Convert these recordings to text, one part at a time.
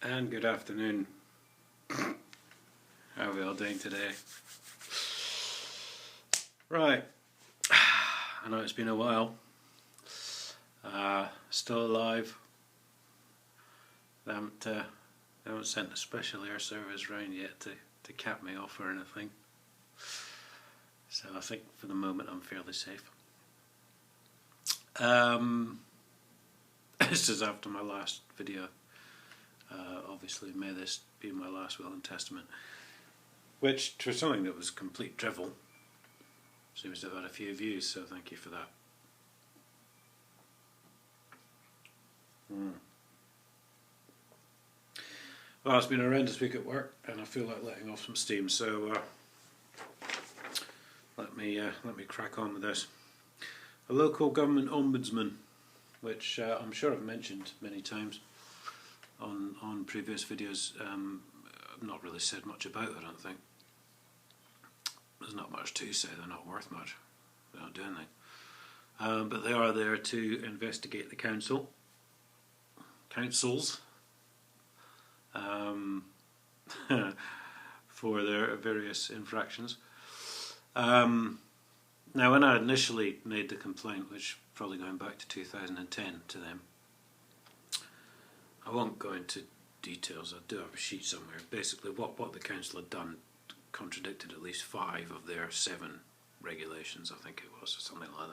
And good afternoon. How are we all doing today? Right, I know it's been a while. Still alive. They haven't sent a special air service round yet to cap me off or anything. So I think for the moment I'm fairly safe. This is after my last video. Obviously, may this be my last will and testament, which for something that was complete drivel seems to have had a few views, so thank you for that. Well, it's been a horrendous week at work and I feel like letting off some steam, so let me crack on with this. A local government ombudsman, which I'm sure I've mentioned many times on previous videos. I've not really said much about it, I don't think. There's not much to say, they're not worth much, they don't do anything. But they are there to investigate the councils for their various infractions. Now, when I initially made the complaint, which probably going back to 2010 to them, I won't go into details. I do have a sheet somewhere. Basically, what the council had done contradicted at least 5 of their 7 regulations, I think it was, or something like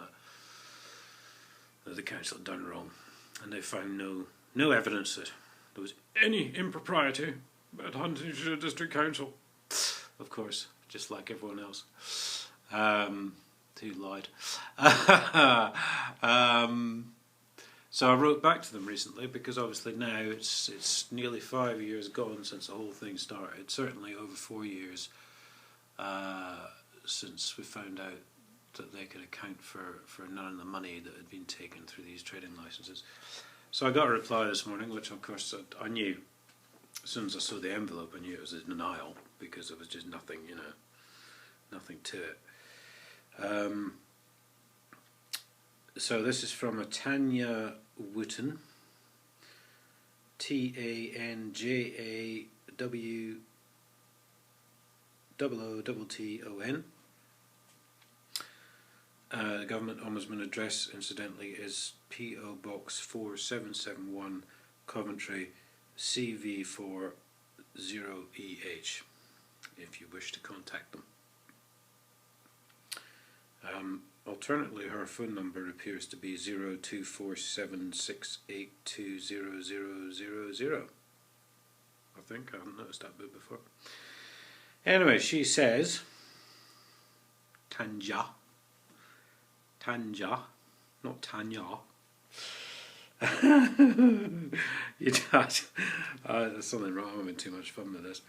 that the council had done wrong, and they found no evidence that there was any impropriety at Huntingdon District Council. Of course, just like everyone else who lied. So I wrote back to them recently because obviously now it's nearly 5 years gone since the whole thing started. Certainly over 4 years since we found out that they could account for none of the money that had been taken through these trading licences. So I got a reply this morning, which of course I knew. As soon as I saw the envelope, I knew it was a denial because there was just nothing, nothing to it. So this is from a Tanya Wooten, TANJAWOOTTON. The Government Ombudsman address, incidentally, is P.O. Box 4771, Coventry, CV40EH, if you wish to contact them. Alternately, her phone number appears to be 0247682000. I think I haven't noticed that bit before. Anyway, she says, Tanja, not Tanya. There's something wrong. I'm having too much fun with this.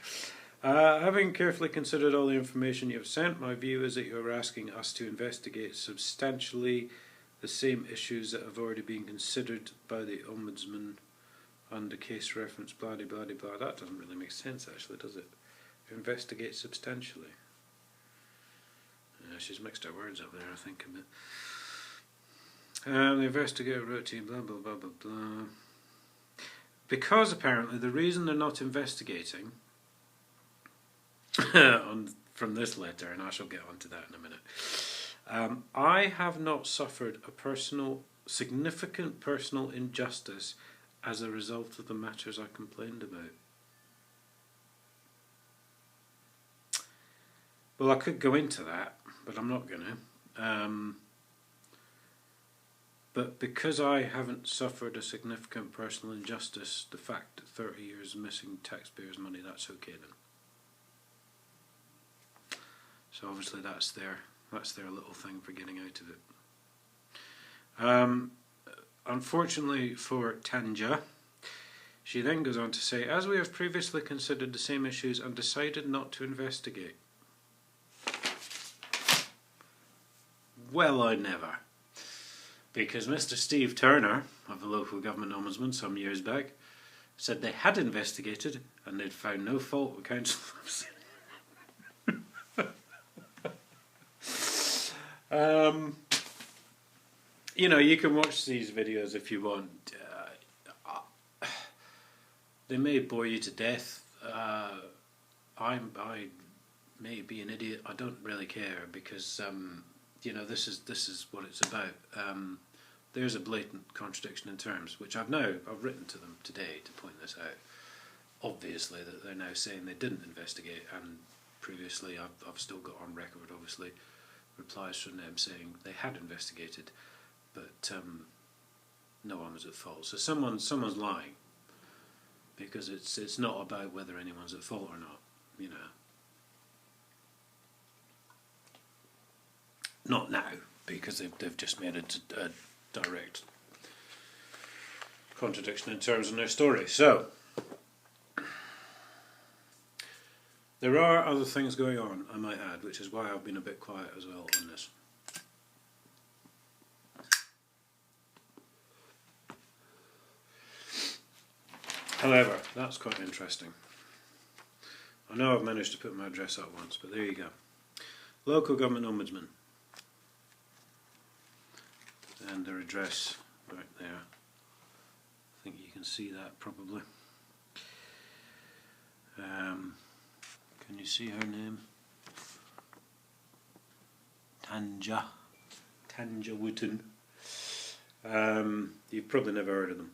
Having carefully considered all the information you have sent, my view is that you are asking us to investigate substantially the same issues that have already been considered by the Ombudsman under case reference blah blah blah blah. That doesn't really make sense actually, does it? Investigate substantially. She's mixed her words up there, I think, a bit. The investigator wrote to you blah blah blah blah blah. Because apparently the reason they're not investigating from this letter, and I shall get onto that in a minute. I have not suffered a significant personal injustice as a result of the matters I complained about. Well, I could go into that, but I'm not going to. But because I haven't suffered a significant personal injustice, the fact that 30 years missing taxpayers' money, that's okay then. So obviously that's their little thing for getting out of it. Unfortunately for Tanja, she then goes on to say, as we have previously considered the same issues and decided not to investigate. Well, I never. Because Mr. Steve Turner of the local government ombudsman some years back said they had investigated and they'd found no fault with council officers. You can watch these videos if you want. They may bore you to death. I may be an idiot. I don't really care because you know, this is what it's about. There's a blatant contradiction in terms, which I've written to them today to point this out. Obviously, that they're now saying they didn't investigate, and previously I've still got on record, obviously, replies from them saying they had investigated, but no one was at fault. So someone's lying, because it's not about whether anyone's at fault or not, you know. Not now, because they've just made a direct contradiction in terms in their story. So there are other things going on, I might add, which is why I've been a bit quiet as well on this. However, that's quite interesting. I know I've managed to put my address up once, but there you go. Local Government Ombudsman. And their address right there. I think you can see that probably. Can you see her name? Tanja Wooten. You've probably never heard of them.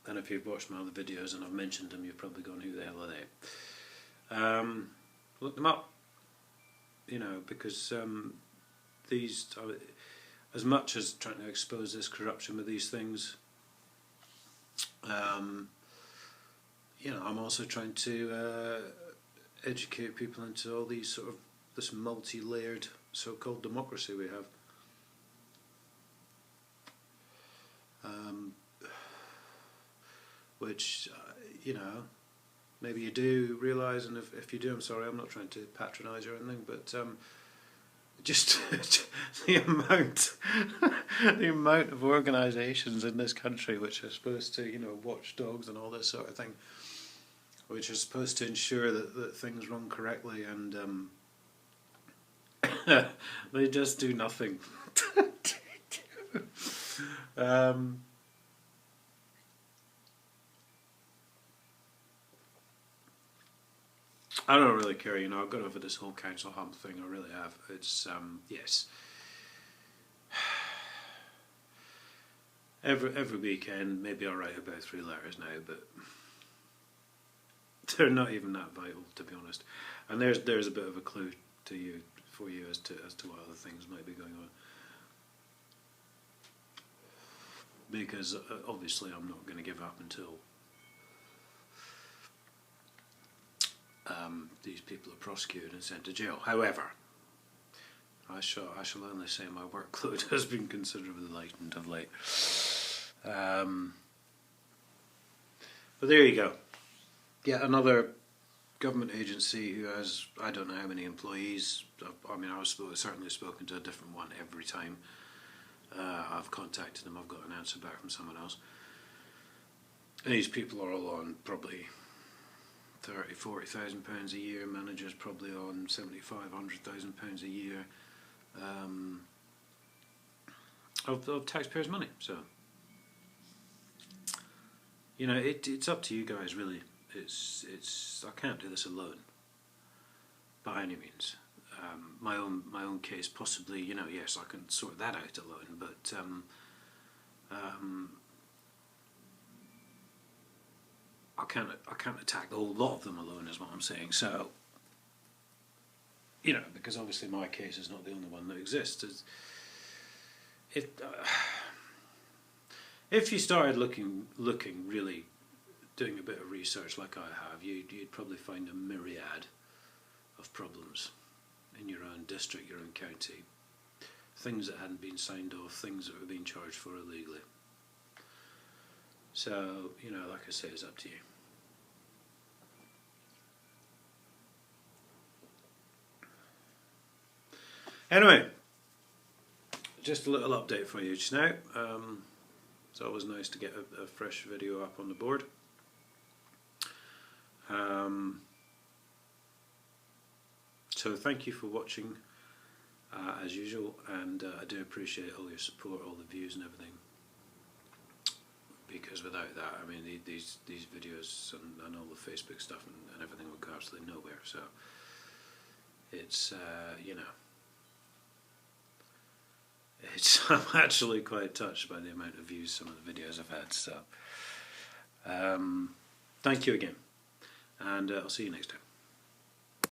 And if you've watched my other videos and I've mentioned them, you've probably gone, who the hell are they? Look them up. You know, because these, as much as trying to expose this corruption with these things, you know, I'm also trying to educate people into all these sort of, this multi-layered so-called democracy we have. Which, you know, maybe you do realise, and if you do, I'm sorry, I'm not trying to patronise you or anything, but just the amount of organisations in this country which are supposed to, you know, watchdogs and all this sort of thing, which are supposed to ensure that things run correctly, and they just do nothing. I don't really care, you know, I've got over this whole council hump thing, I really have. It's, yes. Every weekend, maybe I'll write about 3 letters now, but they're not even that vital, to be honest. And there's a bit of a clue to you, for you, as to what other things might be going on. Because obviously I'm not going to give up until these people are prosecuted and sent to jail. However, I shall only say my workload has been considerably lightened of late. But there you go. Yet another government agency who has, I don't know how many employees. I mean, I've certainly spoken to a different one every time I've contacted them. I've got an answer back from someone else. And these people are all on probably £30,000-40,000 a year. Managers probably on £75,000-100,000 a year of taxpayers' money. So, you know, it's up to you guys, really. I can't do this alone by any means. My own case, possibly, you know, yes, I can sort that out alone, but I can't attack the whole lot of them alone, is what I'm saying. So, you know, because obviously my case is not the only one that exists. If you started looking really, doing a bit of research like I have, you'd probably find a myriad of problems in your own district, your own county. Things that hadn't been signed off, things that were being charged for illegally. So, you know, like I say, it's up to you. Anyway, just a little update for you just now. It's always nice to get a fresh video up on the board. So thank you for watching, as usual, and I do appreciate all your support, all the views and everything. because without that, I mean, these videos and all the Facebook stuff and everything would go absolutely nowhere. So it's you know, I'm actually quite touched by the amount of views some of the videos I've had. So thank you again, and I'll see you next time.